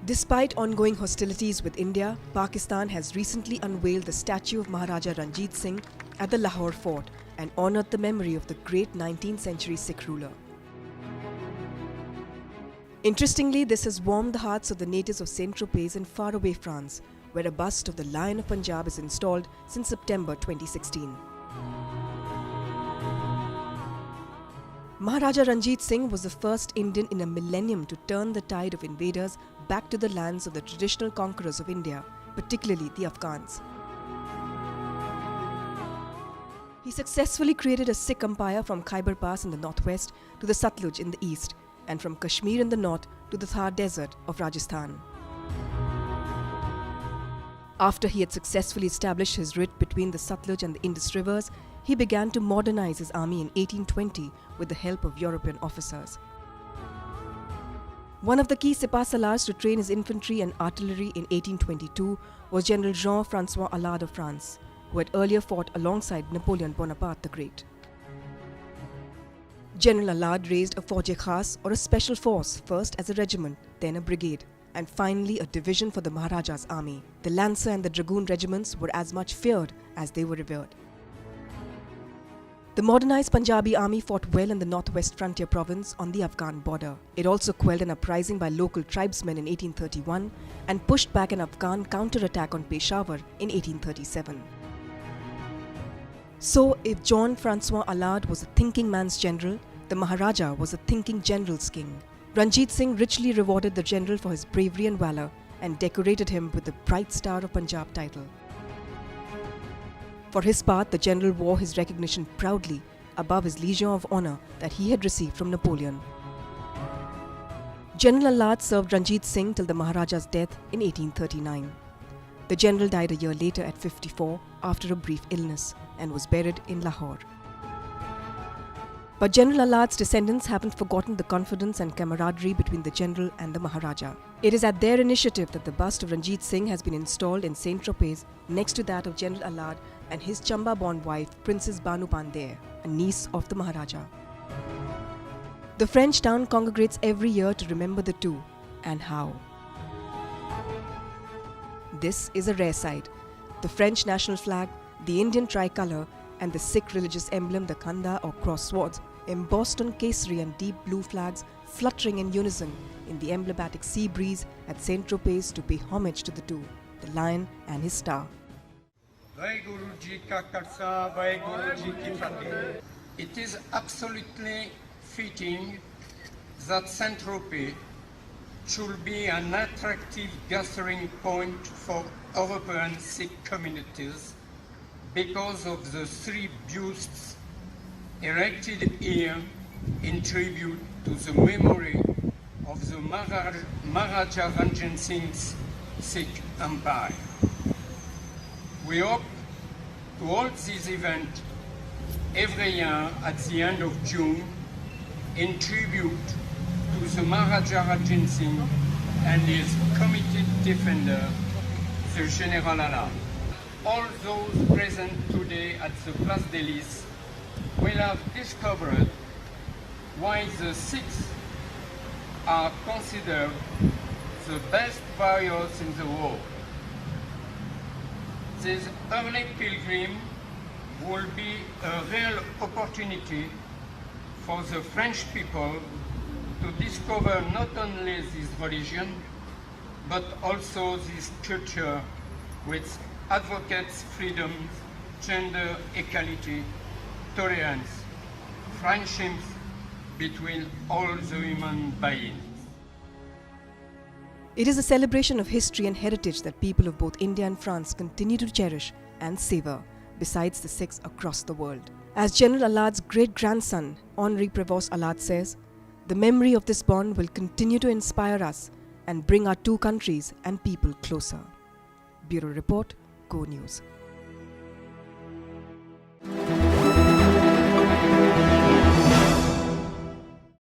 Despite ongoing hostilities with India, Pakistan has recently unveiled the statue of Maharaja Ranjit Singh at the Lahore Fort and honoured the memory of the great 19th century Sikh ruler. Interestingly, this has warmed the hearts of the natives of Saint-Tropez in faraway France, where a bust of the Lion of Punjab is installed since September 2016. Maharaja Ranjit Singh was the first Indian in a millennium to turn the tide of invaders back to the lands of the traditional conquerors of India, particularly the Afghans. He successfully created a Sikh empire from Khyber Pass in the northwest to the Satluj in the east, and from Kashmir in the north to the Thar Desert of Rajasthan. After he had successfully established his writ between the Satluj and the Indus rivers, he began to modernize his army in 1820 with the help of European officers. One of the key Sipah Salars to train his infantry and artillery in 1822 was General Jean-François Allard of France, who had earlier fought alongside Napoleon Bonaparte the Great. General Allard raised a Fauj-e-Khas, or a special force, first as a regiment, then a brigade, and finally a division for the Maharaja's army. The Lancer and the Dragoon regiments were as much feared as they were revered. The modernized Punjabi army fought well in the northwest frontier province on the Afghan border. It also quelled an uprising by local tribesmen in 1831 and pushed back an Afghan counterattack on Peshawar in 1837. So, if Jean-François Allard was a thinking man's general, the Maharaja was a thinking general's king. Ranjit Singh richly rewarded the general for his bravery and valour and decorated him with the Bright Star of Punjab title. For his part, the general wore his recognition proudly above his Legion of Honour that he had received from Napoleon. General Allard served Ranjit Singh till the Maharaja's death in 1839. The general died a year later at 54 after a brief illness and was buried in Lahore. But General Allard's descendants haven't forgotten the confidence and camaraderie between the general and the Maharaja. It is at their initiative that the bust of Ranjit Singh has been installed in Saint-Tropez next to that of General Allard and his Chamba-born wife, Princess Banu Pandey, a niece of the Maharaja. The French town congregates every year to remember the two, and how. This is a rare sight. The French national flag, the Indian tricolour, and the Sikh religious emblem, the khanda or cross swords, embossed on kesari and deep blue flags fluttering in unison in the emblematic sea breeze at Saint-Tropez to pay homage to the two, the lion and his star. It is absolutely fitting that Saint-Tropez should be an attractive gathering point for European Sikh communities because of the three bustes erected here in tribute to the memory of the Maharaja Ranjit Singh's Sikh Empire. We hope to hold this event every year at the end of June in tribute to the Maharaja Ranjit Singh and his committed defender, the General Allard. All those present today at the Place des Lys will have discovered why the Sikhs are considered the best warriors in the world. This early pilgrim will be a real opportunity for the French people to discover not only this religion, but also this culture which advocates freedom, gender equality, tolerance, friendships between all the human beings. It is a celebration of history and heritage that people of both India and France continue to cherish and savour, besides the Sikhs across the world. As General Allard's great-grandson, Henri Prévost Allard says, the memory of this bond will continue to inspire us and bring our two countries and people closer. Bureau Report, Go News.